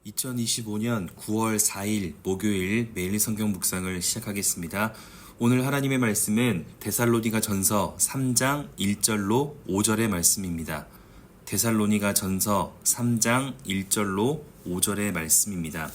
2025년 9월 4일 목요일 매일 성경 묵상을 시작하겠습니다. 오늘 하나님의 말씀은 데살로니가 전서 3장 1절로 5절의 말씀입니다. 데살로니가 전서 3장 1절로 5절의 말씀입니다.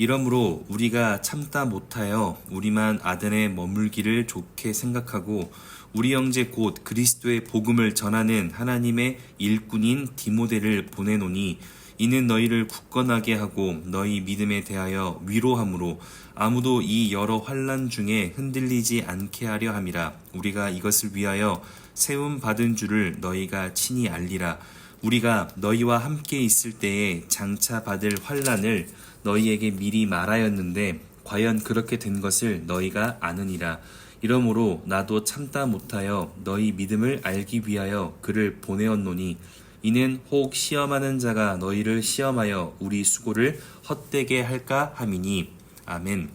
이러므로 우리가 참다 못하여 우리만 아덴에 머물기를 좋게 생각하고 우리 형제 곧 그리스도의 복음을 전하는 하나님의 일꾼인 디모데를 보내노니 이는 너희를 굳건하게 하고 너희 믿음에 대하여 위로함으로 아무도 이 여러 환난 중에 흔들리지 않게 하려 함이라. 우리가 이것을 위하여 세움 받은 줄을 너희가 친히 알리라. 우리가 너희와 함께 있을 때에 장차 받을 환난을 너희에게 미리 말하였는데 과연 그렇게 된 것을 너희가 아느니라. 이러므로 나도 참다 못하여 너희 믿음을 알기 위하여 그를 보내었노니 이는 혹 시험하는 자가 너희를 시험하여 우리 수고를 헛되게 할까 함이니. 아멘.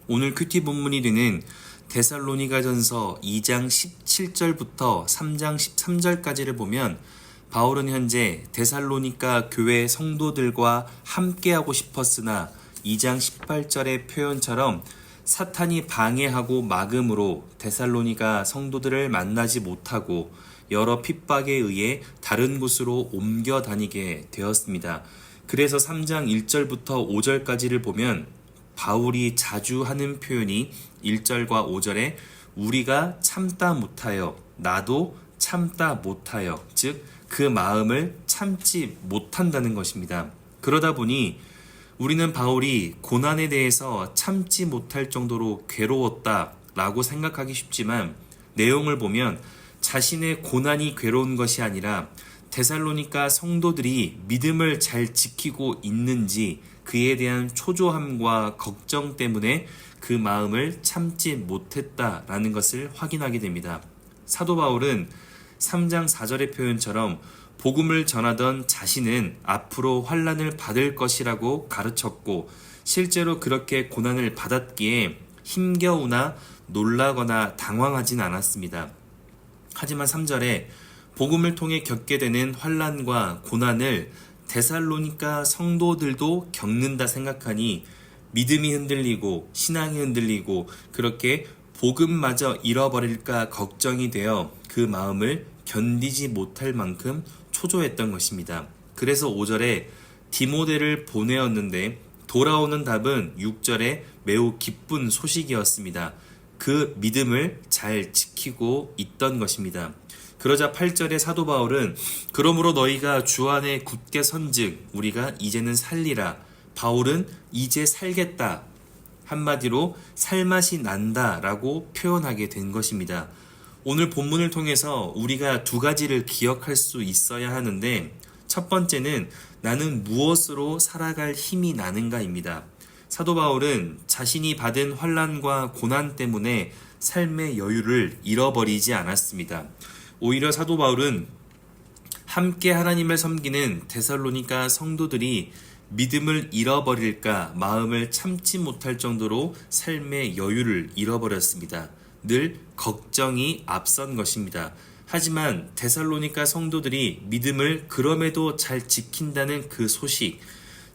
오늘 큐티 본문이 되는 데살로니가전서 2장 17절부터 3장 13절까지를 보면 바울은 현재 데살로니가 교회 성도들과 함께하고 싶었으나 2장 18절의 표현처럼 사탄이 방해하고 막음으로 데살로니가 성도들을 만나지 못하고 여러 핍박에 의해 다른 곳으로 옮겨 다니게 되었습니다. 그래서 3장 1절부터 5절까지를 보면 바울이 자주 하는 표현이 1절과 5절에 우리가 참다 못하여 나도 참다 못하여 즉 그 마음을 참지 못한다는 것입니다. 그러다 보니 우리는 바울이 고난에 대해서 참지 못할 정도로 괴로웠다라고 생각하기 쉽지만 내용을 보면 자신의 고난이 괴로운 것이 아니라 데살로니가 성도들이 믿음을 잘 지키고 있는지 그에 대한 초조함과 걱정 때문에 그 마음을 참지 못했다라는 것을 확인하게 됩니다. 사도 바울은 3장 4절의 표현처럼 복음을 전하던 자신은 앞으로 환난을 받을 것이라고 가르쳤고 실제로 그렇게 고난을 받았기에 힘겨우나 놀라거나 당황하진 않았습니다. 하지만 3절에 복음을 통해 겪게 되는 환난과 고난을 데살로니가 성도들도 겪는다 생각하니 믿음이 흔들리고 신앙이 흔들리고 그렇게 복음마저 잃어버릴까 걱정이 되어 그 마음을 견디지 못할 만큼 초조했던 것입니다. 그래서 5절에 디모데를 보내었는데 돌아오는 답은 6절에 매우 기쁜 소식이었습니다. 그 믿음을 잘 지키고 있던 것입니다. 그러자 8절의 사도 바울은 그러므로 너희가 주 안에 굳게 선즉 우리가 이제는 살리라. 바울은 이제 살겠다. 한마디로 살맛이 난다라고 표현하게 된 것입니다. 오늘 본문을 통해서 우리가 두 가지를 기억할 수 있어야 하는데 첫 번째는 나는 무엇으로 살아갈 힘이 나는가입니다. 사도 바울은 자신이 받은 환난과 고난 때문에 삶의 여유를 잃어버리지 않았습니다. 오히려 사도 바울은 함께 하나님을 섬기는 데살로니가 성도들이 믿음을 잃어버릴까 마음을 참지 못할 정도로 삶의 여유를 잃어버렸습니다. 늘 걱정이 앞선 것입니다. 하지만 데살로니가 성도들이 믿음을 그럼에도 잘 지킨다는 그 소식,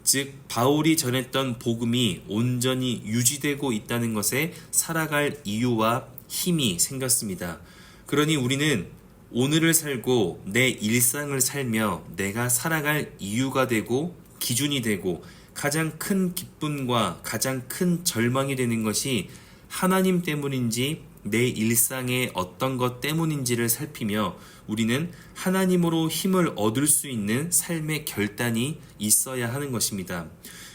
즉 바울이 전했던 복음이 온전히 유지되고 있다는 것에 살아갈 이유와 힘이 생겼습니다. 그러니 우리는 오늘을 살고 내 일상을 살며 내가 살아갈 이유가 되고 기준이 되고 가장 큰 기쁨과 가장 큰 절망이 되는 것이 하나님 때문인지 내 일상의 어떤 것 때문인지를 살피며 우리는 하나님으로 힘을 얻을 수 있는 삶의 결단이 있어야 하는 것입니다.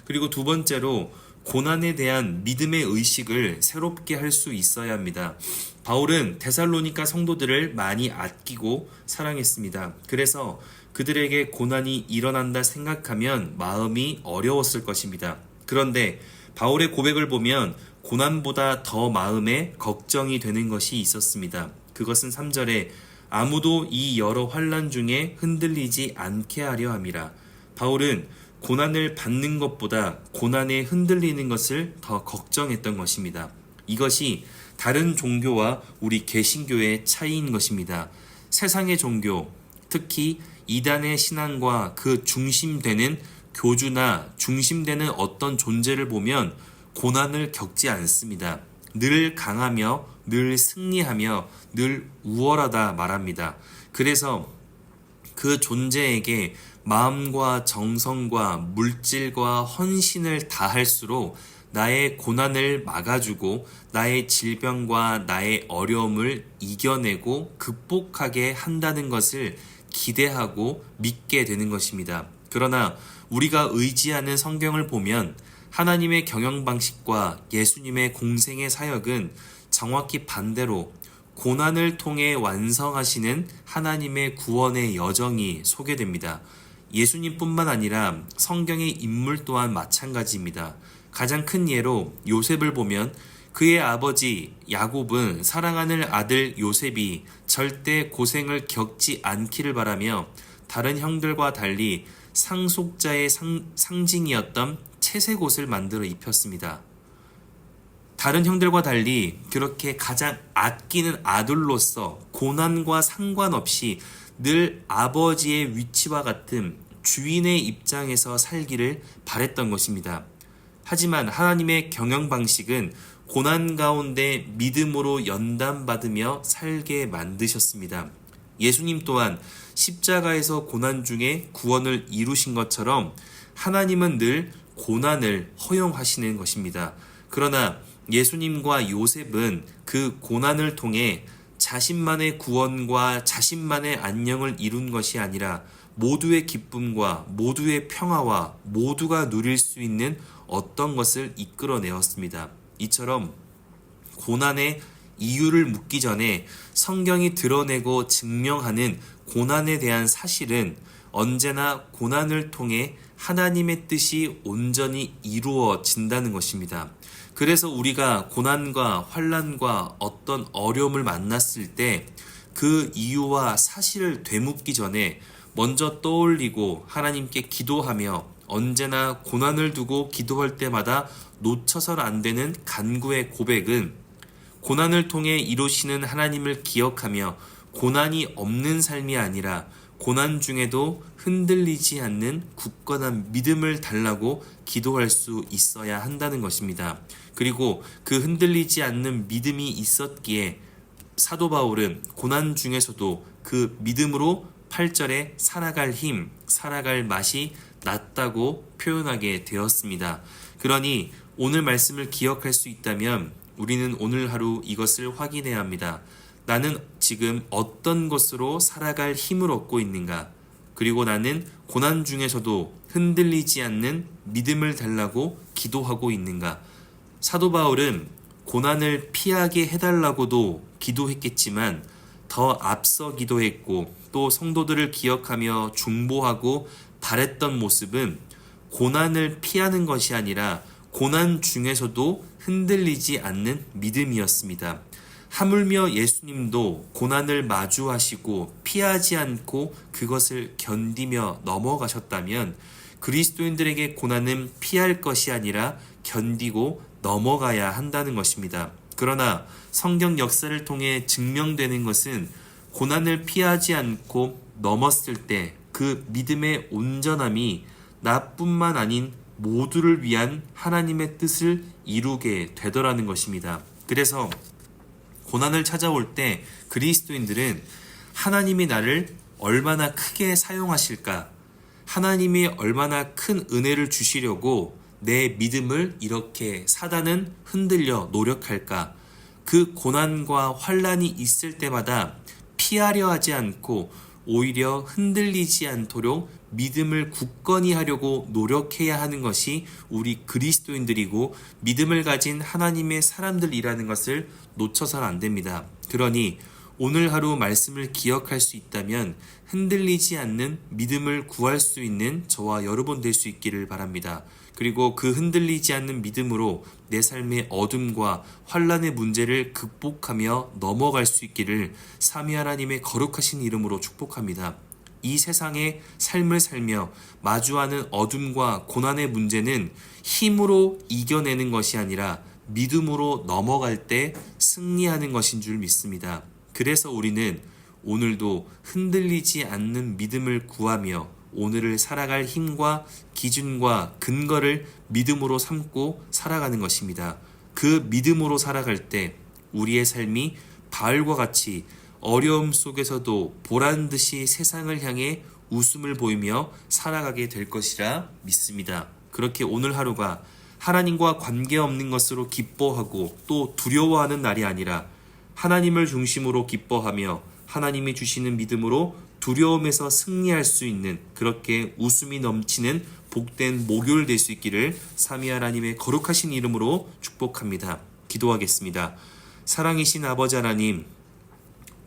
그리고 두 번째로 고난에 대한 믿음의 의식을 새롭게 할 수 있어야 합니다. 바울은 데살로니가 성도들을 많이 아끼고 사랑했습니다. 그래서 그들에게 고난이 일어난다 생각하면 마음이 어려웠을 것입니다. 그런데 바울의 고백을 보면 고난보다 더 마음에 걱정이 되는 것이 있었습니다. 그것은 3절에 아무도 이 여러 환난 중에 흔들리지 않게 하려 함이라. 바울은 고난을 받는 것보다 고난에 흔들리는 것을 더 걱정했던 것입니다. 이것이 다른 종교와 우리 개신교의 차이인 것입니다. 세상의 종교, 특히 이단의 신앙과 그 중심되는 교주나 중심되는 어떤 존재를 보면 고난을 겪지 않습니다. 늘 강하며 늘 승리하며 늘 우월하다 말합니다. 그래서 그 존재에게 마음과 정성과 물질과 헌신을 다할수록 나의 고난을 막아주고 나의 질병과 나의 어려움을 이겨내고 극복하게 한다는 것을 기대하고 믿게 되는 것입니다. 그러나 우리가 의지하는 성경을 보면 하나님의 경영 방식과 예수님의 공생의 사역은 정확히 반대로 고난을 통해 완성하시는 하나님의 구원의 여정이 소개됩니다. 예수님뿐만 아니라 성경의 인물 또한 마찬가지입니다. 가장 큰 예로 요셉을 보면 그의 아버지 야곱은 사랑하는 아들 요셉이 절대 고생을 겪지 않기를 바라며 다른 형들과 달리 상속자의 상징이었던 채색 옷을 만들어 입혔습니다. 다른 형들과 달리 그렇게 가장 아끼는 아들로서 고난과 상관없이 늘 아버지의 위치와 같은 주인의 입장에서 살기를 바랬던 것입니다. 하지만 하나님의 경영 방식은 고난 가운데 믿음으로 연단받으며 살게 만드셨습니다. 예수님 또한 십자가에서 고난 중에 구원을 이루신 것처럼 하나님은 늘 고난을 허용하시는 것입니다. 그러나 예수님과 요셉은 그 고난을 통해 자신만의 구원과 자신만의 안녕을 이룬 것이 아니라 모두의 기쁨과 모두의 평화와 모두가 누릴 수 있는 어떤 것을 이끌어내었습니다. 이처럼 고난의 이유를 묻기 전에 성경이 드러내고 증명하는 고난에 대한 사실은 언제나 고난을 통해 하나님의 뜻이 온전히 이루어진다는 것입니다. 그래서 우리가 고난과 환난과 어떤 어려움을 만났을 때 그 이유와 사실을 되묻기 전에 먼저 떠올리고 하나님께 기도하며 언제나 고난을 두고 기도할 때마다 놓쳐서는 안 되는 간구의 고백은 고난을 통해 이루시는 하나님을 기억하며 고난이 없는 삶이 아니라 고난 중에도 흔들리지 않는 굳건한 믿음을 달라고 기도할 수 있어야 한다는 것입니다. 그리고 그 흔들리지 않는 믿음이 있었기에 사도 바울은 고난 중에서도 그 믿음으로 8절에 살아갈 힘, 살아갈 맛이 낫다고 표현하게 되었습니다. 그러니 오늘 말씀을 기억할 수 있다면 우리는 오늘 하루 이것을 확인해야 합니다. 나는 지금 어떤 것으로 살아갈 힘을 얻고 있는가? 그리고 나는 고난 중에서도 흔들리지 않는 믿음을 달라고 기도하고 있는가? 사도 바울은 고난을 피하게 해달라고도 기도했겠지만 더 앞서 기도했고 또 성도들을 기억하며 중보하고 바랬던 모습은 고난을 피하는 것이 아니라 고난 중에서도 흔들리지 않는 믿음이었습니다. 하물며 예수님도 고난을 마주하시고 피하지 않고 그것을 견디며 넘어가셨다면 그리스도인들에게 고난은 피할 것이 아니라 견디고 넘어가야 한다는 것입니다. 그러나 성경 역사를 통해 증명되는 것은 고난을 피하지 않고 넘었을 때 그 믿음의 온전함이 나뿐만 아닌 모두를 위한 하나님의 뜻을 이루게 되더라는 것입니다. 그래서 고난을 찾아올 때 그리스도인들은 하나님이 나를 얼마나 크게 사용하실까? 하나님이 얼마나 큰 은혜를 주시려고 내 믿음을 이렇게 사단은 흔들려 노력할까? 그 고난과 환난이 있을 때마다 피하려 하지 않고 오히려 흔들리지 않도록 믿음을 굳건히 하려고 노력해야 하는 것이 우리 그리스도인들이고 믿음을 가진 하나님의 사람들이라는 것을 놓쳐서는 안 됩니다. 그러니 오늘 하루 말씀을 기억할 수 있다면 흔들리지 않는 믿음을 구할 수 있는 저와 여러분 될 수 있기를 바랍니다. 그리고 그 흔들리지 않는 믿음으로 내 삶의 어둠과 환난의 문제를 극복하며 넘어갈 수 있기를 삼위 하나님의 거룩하신 이름으로 축복합니다. 이 세상의 삶을 살며 마주하는 어둠과 고난의 문제는 힘으로 이겨내는 것이 아니라 믿음으로 넘어갈 때 승리하는 것인 줄 믿습니다. 그래서 우리는 오늘도 흔들리지 않는 믿음을 구하며 오늘을 살아갈 힘과 기준과 근거를 믿음으로 삼고 살아가는 것입니다. 그 믿음으로 살아갈 때 우리의 삶이 바울과 같이 어려움 속에서도 보란듯이 세상을 향해 웃음을 보이며 살아가게 될 것이라 믿습니다. 그렇게 오늘 하루가 하나님과 관계없는 것으로 기뻐하고 또 두려워하는 날이 아니라 하나님을 중심으로 기뻐하며 하나님이 주시는 믿음으로 두려움에서 승리할 수 있는, 그렇게 웃음이 넘치는 복된 목요일 될 수 있기를 삼위 하나님의 거룩하신 이름으로 축복합니다. 기도하겠습니다. 사랑이신 아버지 하나님,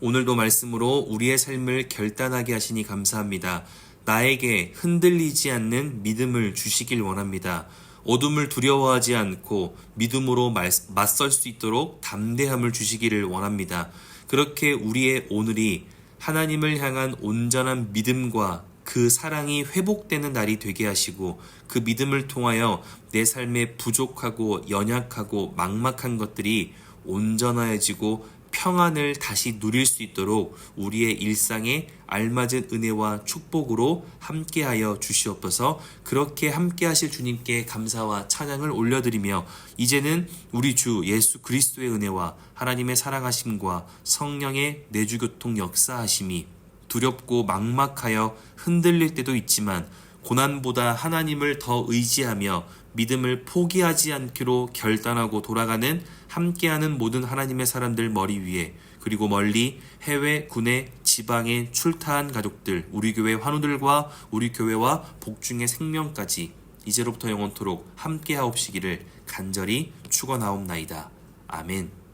오늘도 말씀으로 우리의 삶을 결단하게 하시니 감사합니다. 나에게 흔들리지 않는 믿음을 주시길 원합니다. 어둠을 두려워하지 않고 믿음으로 맞설 수 있도록 담대함을 주시기를 원합니다. 그렇게 우리의 오늘이 하나님을 향한 온전한 믿음과 그 사랑이 회복되는 날이 되게 하시고, 그 믿음을 통하여 내 삶에 부족하고 연약하고 막막한 것들이 온전해지고 평안을 다시 누릴 수 있도록 우리의 일상에 알맞은 은혜와 축복으로 함께하여 주시옵소서. 그렇게 함께하실 주님께 감사와 찬양을 올려드리며, 이제는 우리 주 예수 그리스도의 은혜와 하나님의 사랑하심과 성령의 내주교통 역사하심이 두렵고 막막하여 흔들릴 때도 있지만 고난보다 하나님을 더 의지하며 믿음을 포기하지 않기로 결단하고 돌아가는 함께하는 모든 하나님의 사람들 머리 위에, 그리고 멀리 해외, 국내, 지방에 출타한 가족들, 우리 교회 환우들과 우리 교회와 복중의 생명까지 이제로부터 영원토록 함께하옵시기를 간절히 축원하옵나이다. 아멘.